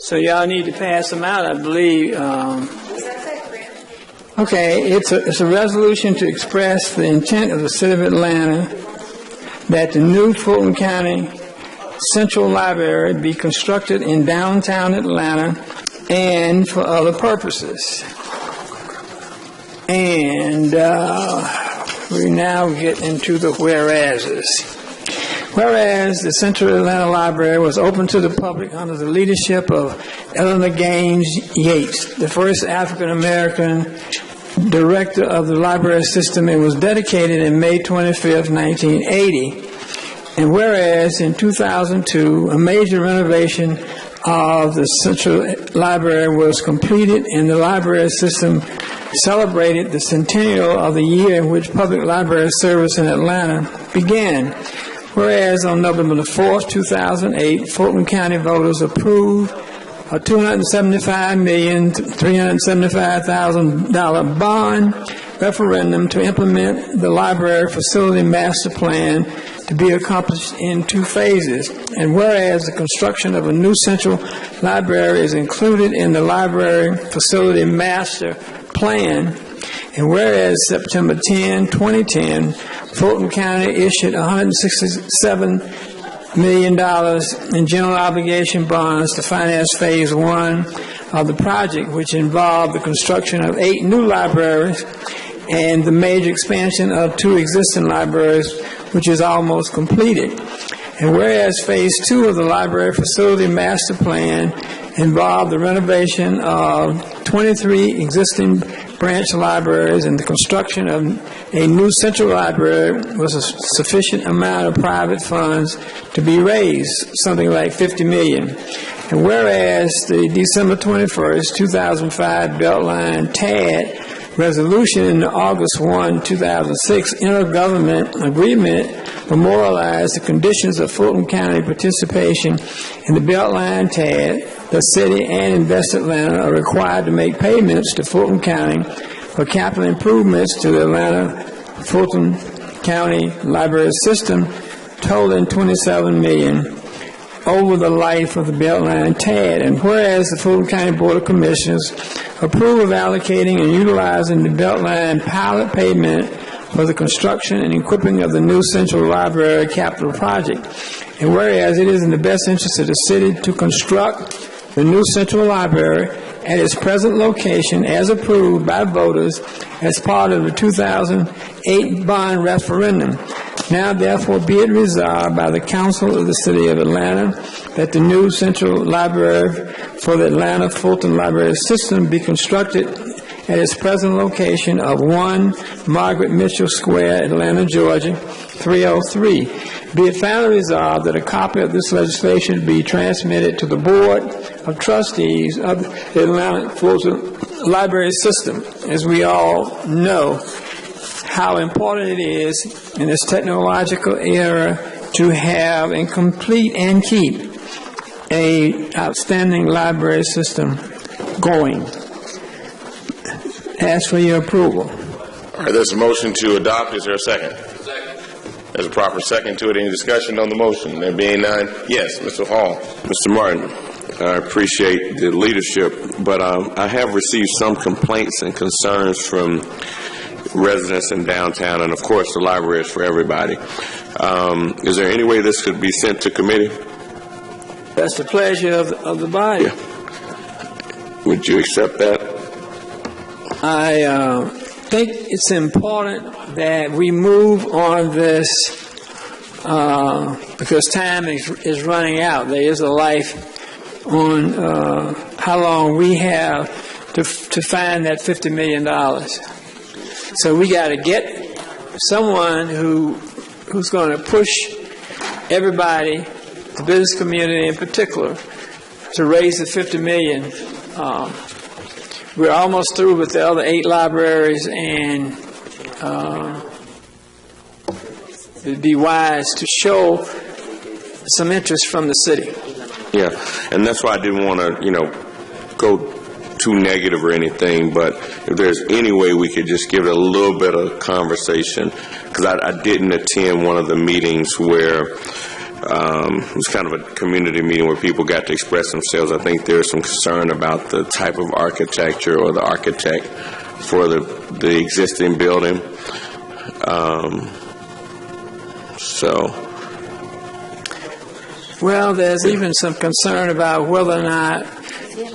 So y'all need to pass them out, I believe. Okay, it's a resolution to express the intent of the City of Atlanta that the new Fulton County Central Library be constructed in downtown Atlanta and for other purposes. And we now get into the whereases. Whereas the Central Atlanta Library was open to the public under the leadership of Eleanor Gaines Yates, the first African-American director of the library system, and was dedicated in May 25th, 1980. And whereas in 2002, a major renovation of the Central Library was completed and the library system celebrated the centennial of the year in which public library service in Atlanta began. Whereas on November the 4th, 2008, Fulton County voters approved a $275,375,000 bond referendum to implement the library facility master plan to be accomplished in 2 phases. And whereas the construction of a new central library is included in the library facility master plan, and whereas September 10, 2010, Fulton County issued $167 million in general obligation bonds to finance phase 1 of the project, which involved the construction of 8 new libraries and the major expansion of 2 existing libraries, which is almost completed. And whereas phase 2 of the library facility master plan involved the renovation of 23 existing branch libraries and the construction of a new central library with a sufficient amount of private funds to be raised, something like $50 million. And whereas the December 21st, 2005 Beltline TAD resolution in the August 1, 2006 intergovernment agreement memorialized the conditions of Fulton County participation in the Beltline TAD, the city and Invest Atlanta are required to make payments to Fulton County for capital improvements to the Atlanta Fulton County Library System totaling $27 million over the life of the Beltline TAD. And whereas the Fulton County Board of Commissioners approve of allocating and utilizing the Beltline pilot payment for the construction and equipping of the new Central Library capital project. And whereas it is in the best interest of the city to construct the new Central Library at its present location as approved by voters as part of the 2008 bond referendum. Now therefore be it resolved by the Council of the City of Atlanta that the new Central Library for the Atlanta Fulton Library System be constructed at its present location of 1 Margaret Mitchell Square, Atlanta, Georgia, 303. Be it finally resolved that a copy of this legislation be transmitted to the Board of Trustees of the Atlanta Fulton Library System. As we all know how important it is in this technological era to have and complete and keep an outstanding library system going. Ask for your approval. All right, there's a motion to adopt. Is there a second? Second. There's a proper second to it. Any discussion on the motion? There being none, yes, Mr. Hall. Mr. Martin, I appreciate the leadership, but I have received some complaints and concerns from residents in downtown, and of course the library is for everybody. Is there any way this could be sent to committee? That's the pleasure of the body. Yeah. Would you accept that? I think it's important that we move on this because time is running out. There is a life on how long we have to find that $50 million. So we got to get someone who's going to push everybody, the business community in particular, to raise the $50 million. We're almost through with the other 8 libraries, and it'd be wise to show some interest from the city. Yeah, and that's why I didn't want to, go too negative or anything, but if there's any way we could just give it a little bit of conversation, because I didn't attend one of the meetings where It was kind of a community meeting where people got to express themselves. I think there's some concern about the type of architecture or the architect for the existing building. Well, there's even some concern about whether or not,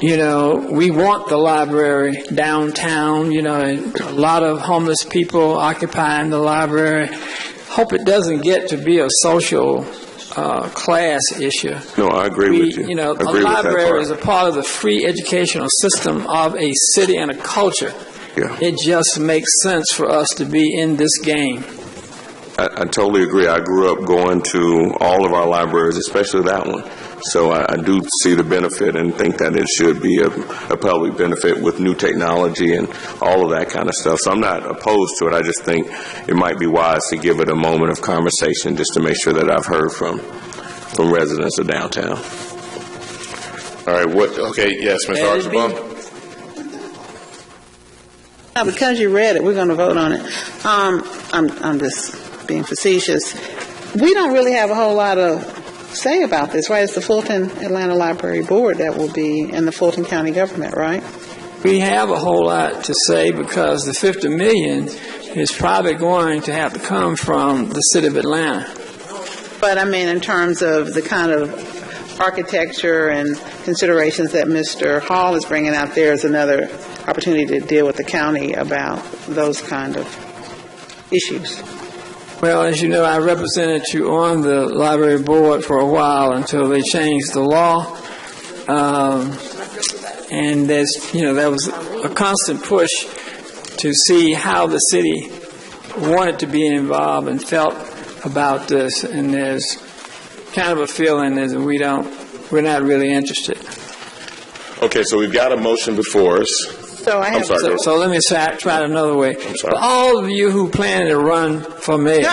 we want the library downtown. A lot of homeless people occupying the library. Hope it doesn't get to be a social class issue. No, I agree with you. A library is a part of the free educational system of a city and a culture. Yeah. It just makes sense for us to be in this game. I totally agree. I grew up going to all of our libraries, especially that one. So I do see the benefit and think that it should be a public benefit with new technology and all of that kind of stuff. So I'm not opposed to it. I just think it might be wise to give it a moment of conversation just to make sure that I've heard from residents of downtown. All right. Okay. Yes, Mr. Archibald. Because you read it, we're going to vote on it. I'm just being facetious. We don't really have a whole lot of say about this, right? It's the Fulton Atlanta Library Board that will be in the Fulton County government, right? We have a whole lot to say because the $50 million is probably going to have to come from the city of Atlanta. But I mean, in terms of the kind of architecture and considerations that Mr. Hall is bringing out, there is another opportunity to deal with the county about those kind of issues. Well, as you know, I represented you on the library board for a while until they changed the law. And there was a constant push to see how the city wanted to be involved and felt about this. And there's kind of a feeling that we're not really interested. Okay, so we've got a motion before us. So I have So let me try it another way. For all of you who plan to run for mayor,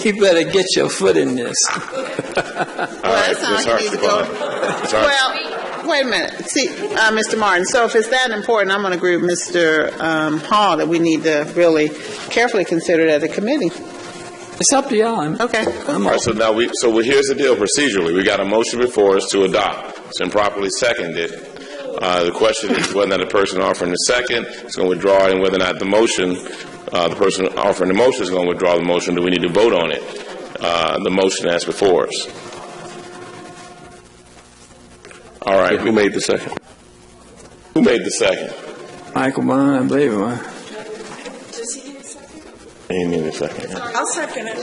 you better get your foot in this. Well, wait a minute. See, Mr. Martin, so if it's that important, I'm going to agree with Mr. Hall that we need to really carefully consider it as a committee. It's up to y'all. Okay. All right, so now here's the deal procedurally. We got a motion before us to adopt. It's been properly seconded. The question is whether or not the person offering the second is going to withdraw it, and whether or not the person offering the motion is going to withdraw the motion. Do we need to vote on it? The motion that's before us. All right. Who made the second? Who made the second? Michael Bond, I believe it was. Does he need a second? He need a second. I'll second it.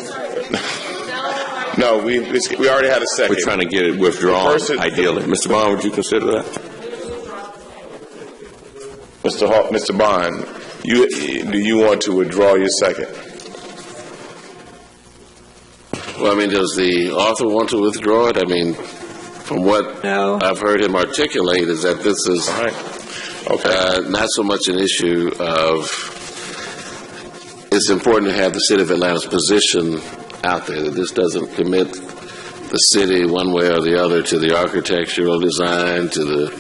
No, we already had a second. We're trying to get it withdrawn, ideally. Mr. Bond, would you consider that? Mr. Bond, do you want to withdraw your second? Well, I mean, does the author want to withdraw it? I mean, from what I've heard him articulate is that this is not so much an issue of it's important to have the city of Atlanta's position out there, that this doesn't commit the city one way or the other to the architectural design, to the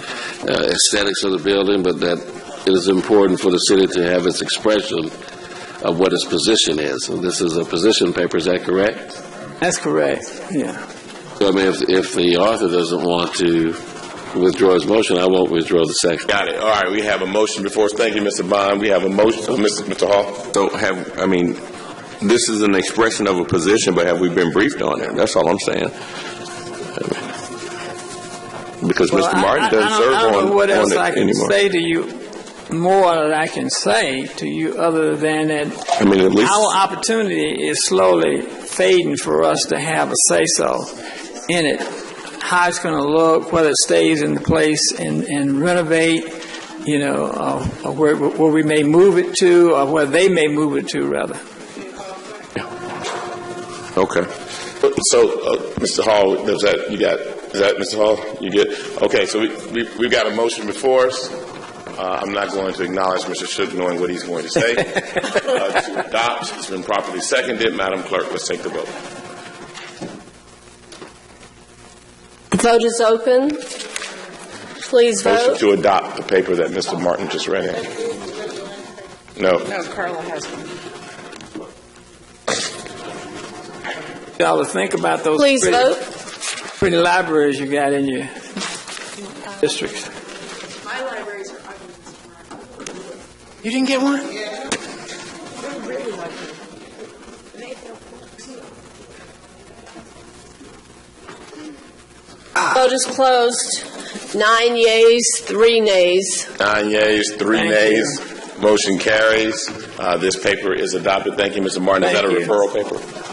aesthetics of the building, but that it is important for the city to have its expression of what its position is. And this is a position paper, is that correct? That's correct, yeah. So, I mean, if the author doesn't want to withdraw his motion, I won't withdraw the second. Got it. All right, we have a motion before us. Thank you, Mr. Bond. We have a motion. Mr. Hall? So this is an expression of a position, but have we been briefed on it? That's all I'm saying. Because Mr. Martin doesn't serve on it anymore. I don't know what else I can say to you, more that I can say to you other than that at least our opportunity is slowly fading for us to have a say-so in it. How it's going to look, whether it stays in the place and renovate, or where we may move it to, or where they may move it to, rather. Okay. So, Mr. Hall, is that Mr. Hall? You get? Okay, so we've got a motion before us. I'm not going to acknowledge Mr. Shook knowing what he's going to say. To adopt, it's been properly seconded. Madam Clerk, let's take the vote. The vote is open. Please vote. Motion to adopt the paper that Mr. Martin just read in. No. No, Carla has one. Y'all to think about those Please vote. pretty libraries you got in your districts. My libraries are ugly. You didn't get one? Vote is closed. 9 yeas, 3 nays. 9 yeas, 3 Thank nays. Motion carries. This paper is adopted. Thank you, Mr. Martin. Is Thank that a you. referral paper?